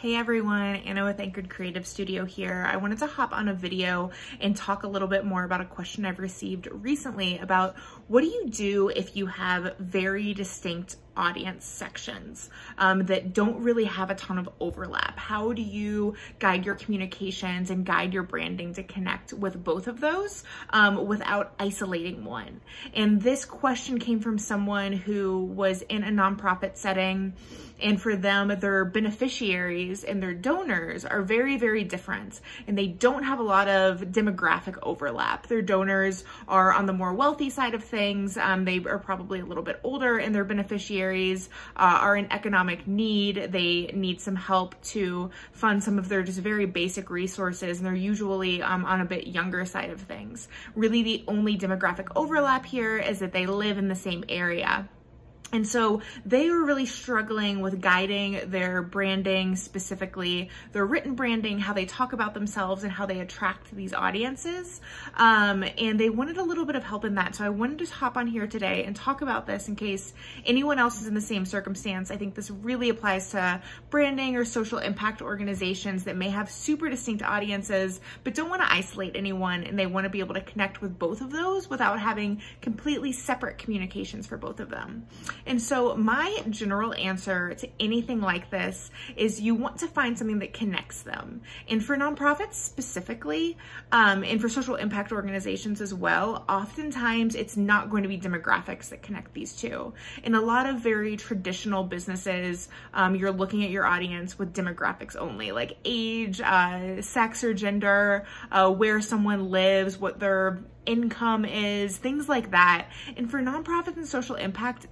Hey everyone, Anna with Anchored Creative Studio here. I wanted to hop on a video and talk a little bit more about a question I've received recently about what do you do if you have very distinct audience sections that don't really have a ton of overlap? How do you guide your communications and guide your branding to connect with both of those without isolating one? And this question came from someone who was in a nonprofit setting, and for them, their beneficiaries and their donors are very, very different, and they don't have a lot of demographic overlap. Their donors are on the more wealthy side of things. They are probably a little bit older, and their beneficiaries are in economic need. They need some help to fund some of their just very basic resources, and they're usually on a bit younger side of things. Really, the only demographic overlap here is that they live in the same area. And so they were really struggling with guiding their branding, specifically their written branding, how they talk about themselves and how they attract these audiences. And they wanted a little bit of help in that. So I wanted to hop on here today and talk about this in case anyone else is in the same circumstance. I think this really applies to branding or social impact organizations that may have super distinct audiences, but don't want to isolate anyone, and they want to be able to connect with both of those without having completely separate communications for both of them. And so my general answer to anything like this is you want to find something that connects them. And for nonprofits specifically, and for social impact organizations as well, oftentimes it's not going to be demographics that connect these two. In a lot of very traditional businesses, you're looking at your audience with demographics only, like age, sex or gender, where someone lives, what their income is, things like that. And for nonprofits and social impact,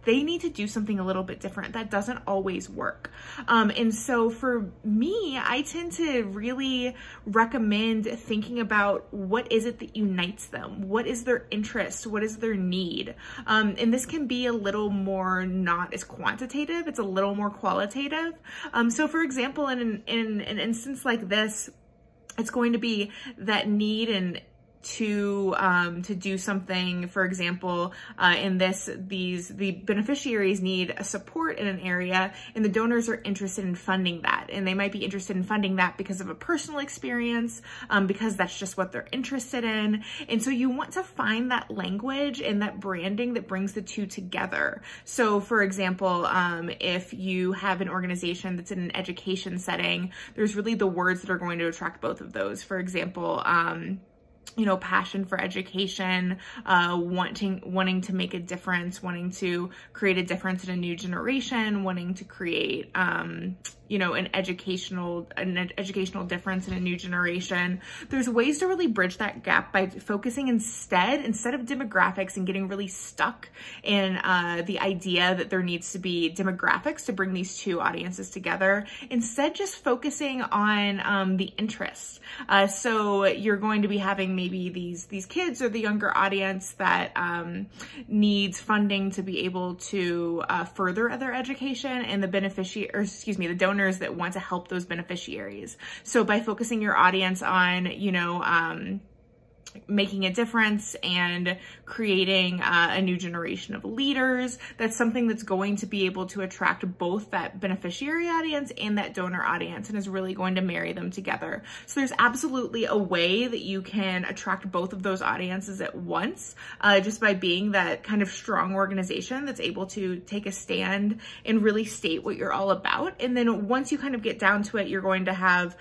they need to do something a little bit different. That doesn't always work. And so for me, I tend to really recommend thinking about what is it that unites them? What is their interest? What is their need? And this can be a little more not as quantitative. It's a little more qualitative. So for example, in an instance like this, it's going to be that need and to do something. For example, in this, the beneficiaries need a support in an area, and the donors are interested in funding that. And they might be interested in funding that because of a personal experience, because that's just what they're interested in. And so you want to find that language and that branding that brings the two together. So for example, if you have an organization that's in an education setting, there's really the words that are going to attract both of those. For example, you know, passion for education, wanting to make a difference, wanting to create a difference in a new generation, wanting to create, you know, an educational difference in a new generation. There's ways to really bridge that gap by focusing instead of demographics and getting really stuck in the idea that there needs to be demographics to bring these two audiences together. Instead, just focusing on the interest. So you're going to be having maybe these kids or the younger audience that needs funding to be able to further their education, and the donors that want to help those beneficiaries. So by focusing your audience on, you know, making a difference and creating a new generation of leaders, that's something that's going to be able to attract both that beneficiary audience and that donor audience, and is really going to marry them together. So there's absolutely a way that you can attract both of those audiences at once, just by being that kind of strong organization that's able to take a stand and really state what you're all about. And then once you kind of get down to it, you're going to have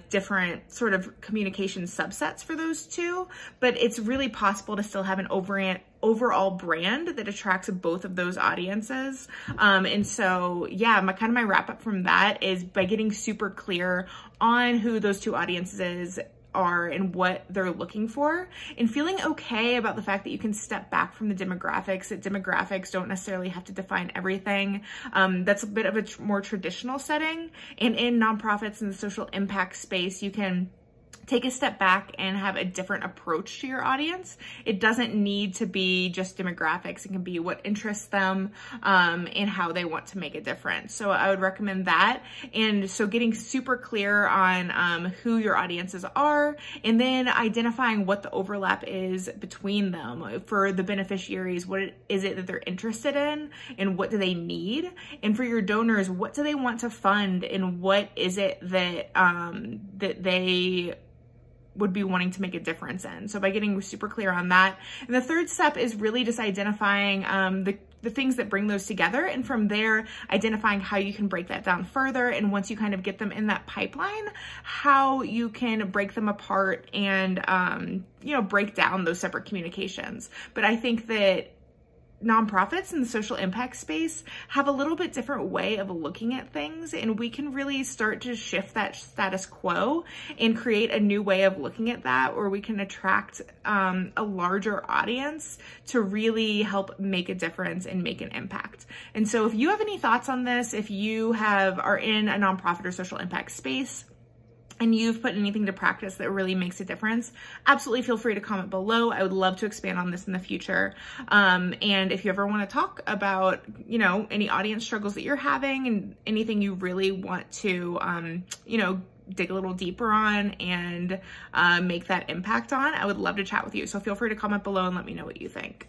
different sort of communication subsets for those two. But it's really possible to still have an overall brand that attracts both of those audiences. And so, yeah, my wrap up from that is by getting super clear on who those two audiences are and what they're looking for, and feeling okay about the fact that you can step back from the demographics, that demographics don't necessarily have to define everything. That's a bit of a more traditional setting. And in nonprofits and the social impact space, you can take a step back and have a different approach to your audience. It doesn't need to be just demographics. It can be what interests them and how they want to make a difference. So I would recommend that. And so getting super clear on who your audiences are, and then identifying what the overlap is between them. For the beneficiaries, what is it that they're interested in and what do they need? And for your donors, what do they want to fund and what is it that, that they would be wanting to make a difference in. So by getting super clear on that. And the third step is really just identifying the things that bring those together. And from there, identifying how you can break that down further. And once you kind of get them in that pipeline, how you can break them apart and, you know, break down those separate communications. But I think that nonprofits in the social impact space have a little bit different way of looking at things, and we can really start to shift that status quo and create a new way of looking at that, where we can attract a larger audience to really help make a difference and make an impact. And so if you have any thoughts on this, if you are in a nonprofit or social impact space, and you've put anything to practice that really makes a difference, absolutely feel free to comment below. I would love to expand on this in the future. And if you ever want to talk about, you know, any audience struggles that you're having and anything you really want to, you know, dig a little deeper on and make that impact on, I would love to chat with you. So feel free to comment below and let me know what you think.